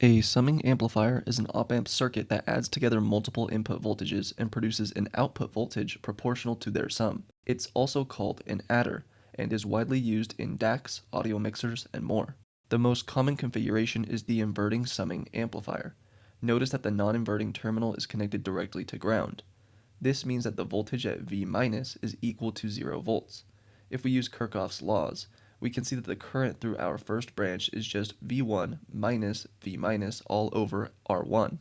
A summing amplifier is an op-amp circuit that adds together multiple input voltages and produces an output voltage proportional to their sum. It's also called an adder and is widely used in DACs, audio mixers, and more. The most common configuration is the inverting summing amplifier. Notice that the non-inverting terminal is connected directly to ground. This means that the voltage at V- is equal to 0 volts. If we use Kirchhoff's laws, we can see that the current through our first branch is just V1 minus V minus all over R1.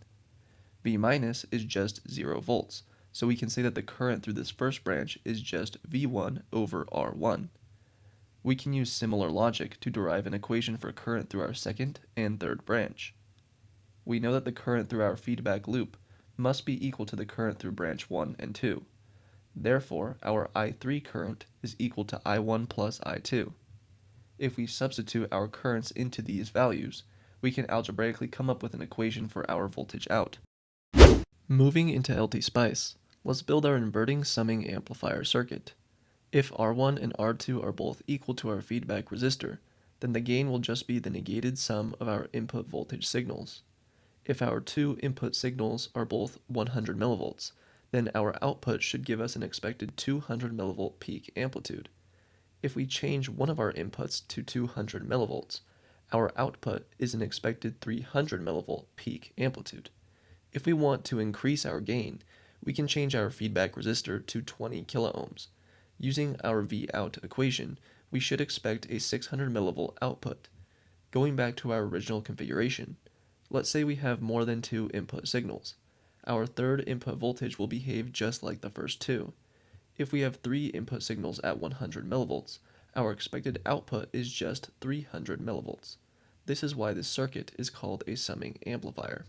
V minus is just 0 volts, so we can say that the current through this first branch is just V1 over R1. We can use similar logic to derive an equation for current through our second and third branch. We know that the current through our feedback loop must be equal to the current through branch 1 and 2. Therefore, our I3 current is equal to I1 plus I2. If we substitute our currents into these values, we can algebraically come up with an equation for our voltage out. Moving into LTspice, let's build our inverting summing amplifier circuit. If R1 and R2 are both equal to our feedback resistor, then the gain will just be the negated sum of our input voltage signals. If our two input signals are both 100 millivolts, then our output should give us an expected 200 millivolt peak amplitude. If we change one of our inputs to 200 millivolts, our output is an expected 300 millivolt peak amplitude. If we want to increase our gain, we can change our feedback resistor to 20 kiloohms. Using our Vout equation, we should expect a 600 millivolt output. Going back to our original configuration, let's say we have more than two input signals. Our third input voltage will behave just like the first two. If we have three input signals at 100 millivolts, our expected output is just 300 millivolts. This is why this circuit is called a summing amplifier.